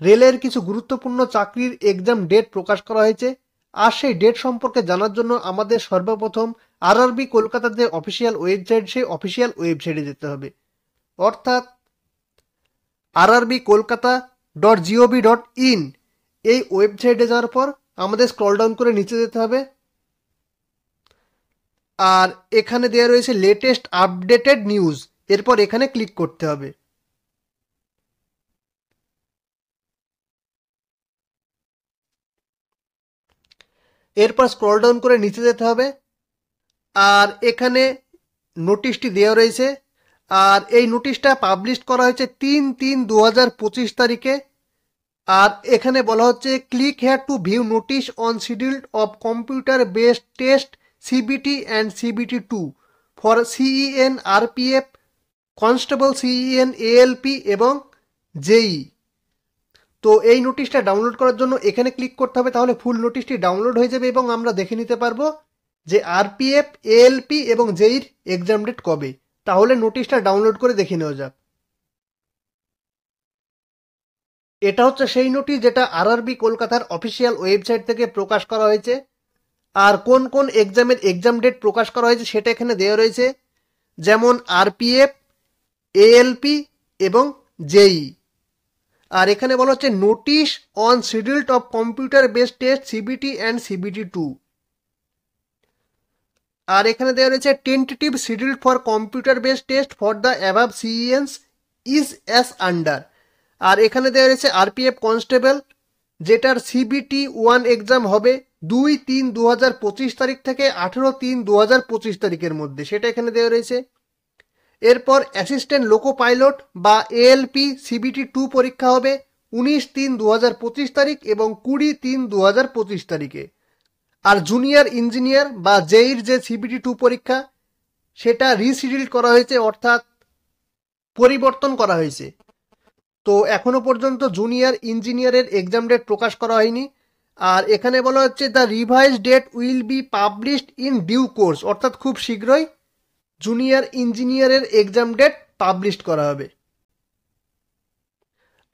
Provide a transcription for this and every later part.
রেলের কিছু গুরুত্বপূর্ণ চাকরির এক্সাম ডেট প্রকাশ করা হয়েছে। আর সেই ডেট সম্পর্কে জানার জন্য আমাদের সর্বপ্রথম আরআরবি কলকাতার যে অফিসিয়াল ওয়েবসাইট, সেই অফিসিয়াল ওয়েবসাইটে যেতে হবে, অর্থাৎ rrbkolkata.gov.in। এই ওয়েবসাইটে যাওয়ার পর আমাদের স্ক্রল ডাউন করে নিচে যেতে হবে, আর এখানে দেওয়া রয়েছে লেটেস্ট আপডেটেড নিউজ। এরপর এখানে ক্লিক করতে হবে। এরপর স্ক্রল ডাউন করে নিচে যেতে হবে, আর এখানে নোটিশটি দেওয়া রয়েছে। আর এই নোটিশটা পাবলিশ করা হয়েছে 3/3/2025 তারিখে। আর এখানে বলা হচ্ছে click here two view notice on schedule of computer based test CBT and CBT2 for CEN RPF constable CEN ALP এবং JEE। তো এই নোটিশটা ডাউনলোড করার জন্য এখানে ক্লিক করতে হবে, তাহলে ফুল নোটিশটি ডাউনলোড হয়ে যাবে এবং আমরা দেখে নিতে পারবো যে RPF, ALP এবং JEEর এক্সাম ডেট কবে। তাহলে নোটিশটা ডাউনলোড করে দেখে নেওয়া যাক। এটা হচ্ছে সেই নোটিশ যেটা আরআরবি কলকাতার অফিসিয়াল ওয়েবসাইট থেকে প্রকাশ করা হয়েছে। আর কোন কোন এক্সামের এক্সাম ডেট প্রকাশ করা হয়েছে সেটা এখানে দেওয়া রয়েছে, যেমন RPF, ALP এবং JEE। আর এখানে বলা হচ্ছে notice on schedule of computer based test CBT and CBT2। আর এখানে দেওয়া রয়েছে tentative schedule for computer based test for the above CENs is as under. আর এখানে দেওয়া রয়েছে RPF কনস্টেবল, যেটার CBT1 এক্সাম হবে 2/3/2025 তারিখ থেকে 18/3/2025 তারিখের মধ্যে, সেটা এখানে দেওয়া রয়েছে। এরপর অ্যাসিস্ট্যান্ট লোকো পাইলট বা ALP CBT2 পরীক্ষা হবে 19/3/2025 তারিখ এবং 20/3/2025 তারিখে। আর জুনিয়র ইঞ্জিনিয়ার বা JEEর যে CBT2 পরীক্ষা, সেটা রিশিডিউল করা হয়েছে, অর্থাৎ পরিবর্তন করা হয়েছে। তো এখনো পর্যন্ত জুনিয়র ইঞ্জিনিয়ারের এক্সাম ডেট প্রকাশ করা হয়নি। আর এখানে বলা হচ্ছে the revise date will be published in due course, অর্থাৎ খুব শীঘ্রই জুনিয়র ইঞ্জিনিয়ারের এক্সাম ডেট পাবলিশ করা হবে।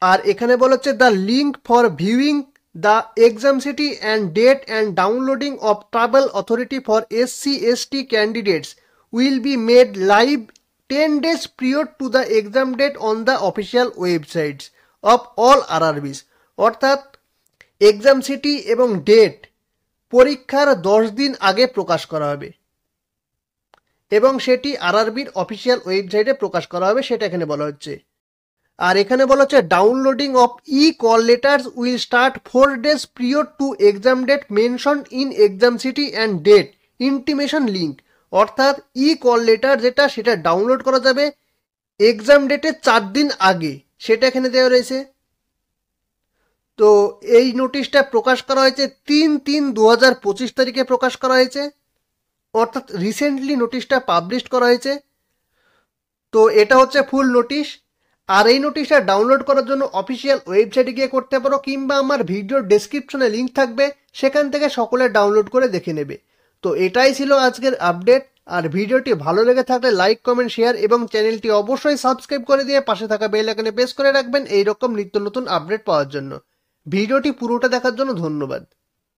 আর এখানে বলা হচ্ছে the link for viewing the exam city and date and downloading of travel authority for SC/ST candidates will be made live 10 days prior to the exam date on the official websites of all RRBs। অর্থাৎ exam city এবং date পরীক্ষার 10 দিন আগে প্রকাশ করা হবে এবং সেটি আরআরবির official ওয়েবসাইটে প্রকাশ করা হবে, সেটা এখানে বলা হচ্ছে। আর এখানে বলা হচ্ছে downloading of call letters will start 4 days prior to exam date mention in exam city and date intimation link. অর্থাৎ কল লেটার যেটা, সেটা ডাউনলোড করা যাবে এক্সাম ডেটের 4 দিন আগে, সেটা এখানে দেওয়া রয়েছে। তো এই নোটিশটা প্রকাশ করা হয়েছে 3/3/2025 তারিখে প্রকাশ করা হয়েছে, অর্থাৎ রিসেন্টলি নোটিশটা পাবলিশ করা হয়েছে। তো এটা হচ্ছে ফুল নোটিশ। আর এই নোটিশটা ডাউনলোড করার জন্য অফিসিয়াল ওয়েবসাইটে গিয়ে করতে পারো, কিংবা আমার ভিডিওর ডেসক্রিপশনে লিঙ্ক থাকবে, সেখান থেকে সকলে ডাউনলোড করে দেখে নেবে। তো এটাই ছিল আজকের আপডেট। আর ভিডিওটি ভালো লেগে থাকলে লাইক, কমেন্ট, শেয়ার এবং চ্যানেলটি অবশ্যই সাবস্ক্রাইব করে দিয়ে পাশে থাকা বেল আইকনে প্রেস করে রাখবেন এইরকম নিত্য নতুন আপডেট পাওয়ার জন্য। ভিডিওটি পুরোটা দেখার জন্য ধন্যবাদ।